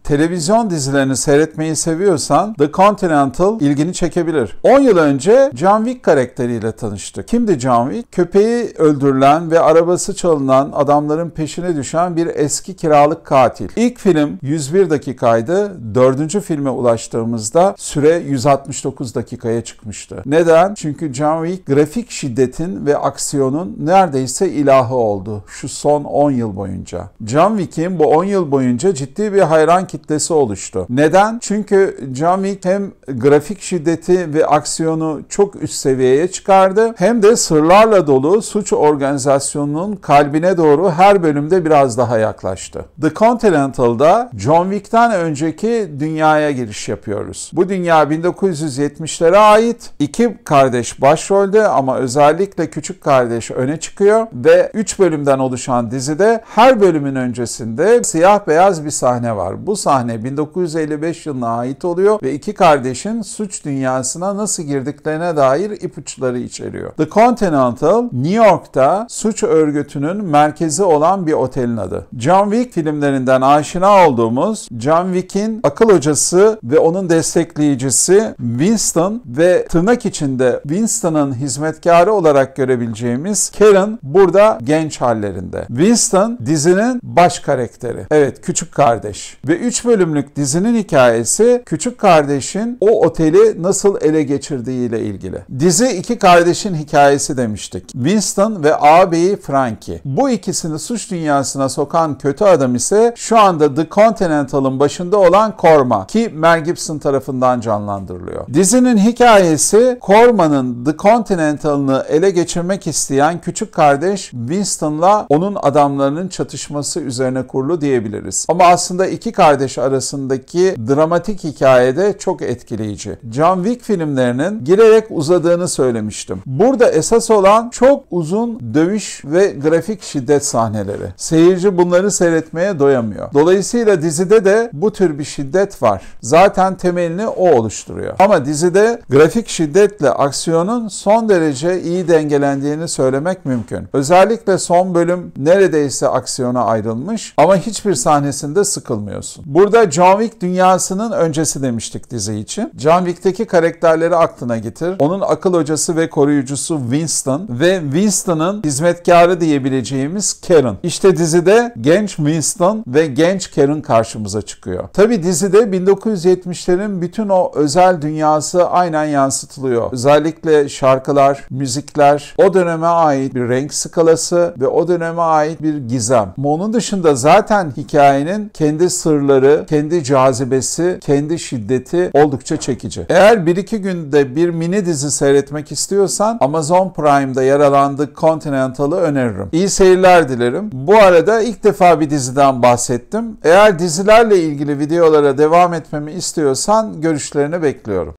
televizyon dizilerini seyretmeyi seviyorsan The Continental ilgini çekebilir. 10 yıl önce John Wick karakteriyle tanıştık. Kimdi John Wick? Köpeği öldürülen ve arabası çalınan adamların peşine düşen bir eski kiralık katil. İlk film 101 dakikaydı. 4. filme ulaştığımızda süre 169 dakikaya çıkmıştı. Neden? Çünkü John Wick grafik şiddetin ve aksiyonun neredeyse ilahı oldu şu son 10 yıl boyunca. John Wick'in bu 10 yıl boyunca ciddi bir hayran kitlesi oluştu. Neden? Çünkü John Wick hem grafik şiddeti ve aksiyonu çok üst seviyeye çıkardı hem de sırlarla dolu suç organizasyonunun kalbine doğru her bölümde biraz daha yaklaştı. The Continental'da John Wick'ten önceki dünyaya giriş yapıyoruz. Bu dünya 1970'lere ait. 2 kardeş başrolde ama özellikle küçük kardeş öne çıkıyor ve 3 bölümden oluşan dizide her bölümün öncesinde siyah beyaz bir sahne var. Bu sahne 1955 yılına ait oluyor ve 2 kardeşin suç dünyasına nasıl girdiklerine dair ipuçları içeriyor. The Continental, New York'ta suç örgütünün merkezi olan bir otelin adı. John Wick filmlerinden aşina olduğumuz John Wick'in akıl hocası ve onun destekleyicisi Winston ve tırnak içinde Winston'ın hizmetkarı olarak görebileceğimiz Karen burada genç hallerinde. Winston dizinin baş karakteri. Evet, küçük kardeş. Ve 3 bölümlük dizinin hikayesi küçük kardeşin o oteli nasıl ele geçirdiğiyle ilgili. Dizi 2 kardeşin hikayesi demiştik. Winston ve ağabeyi Frankie. Bu ikisini suç dünyasına sokan kötü adam ise şu anda The Continental'ın başında olan Korma ki Mel Gibson tarafından canlandırılıyor. Dizinin hikayesi Korma'nın The Continental'ını ele geçirmek isteyen küçük kardeş Winston'la onun adamlarının çatışması üzerine kurulu diyebiliriz. Ama aslında 2 kardeş arasındaki dramatik hikayede çok etkileyici. John Wick filmlerinin girerek uzadığını söylemiştim. Burada esas olan çok uzun dövüş ve grafik şiddet sahneleri. Seyirci bunları seyretmeye doyamıyor. Dolayısıyla dizide de bu tür bir şiddet var. Zaten temelini o oluşturuyor. Ama dizide grafik şiddetle aksiyonun son derece iyi dengelendiğini söylemek mümkün. Özellikle son bölüm neredeyse aksiyona ayrılmış ama hiçbir sahnesinde sıkılmıyorsun. Burada John Wick dünyasının öncesi demiştik dizi için. John Wick'teki karakterleri aklına getir. Onun akıl hocası ve koruyucusu Winston ve Winston'ın hizmetkarı diyebileceğimiz Karen. İşte dizide genç Winston ve genç Karen karşımıza çıkıyor. Tabi dizide 1970'lerin bütün o özel dünyası aynen yansıtılıyor. Özellikle şarkılar, müzikler, o döneme ait bir renk skalası ve o döneme ait bir gizem. Ama onun dışında zaten hikayenin kendi sırları, kendi cazibesi, kendi şiddeti oldukça çekici. Eğer 1-2 günde bir mini dizi seyretmek istiyorsan Amazon Prime'da yer alan The Continental'ı öneririm. İyi seyirler dilerim. Bu arada ilk defa bir diziden bahsettim. Eğer dizilerle ilgili videolara devam etmemi istiyorsan görüşlerini bekliyorum.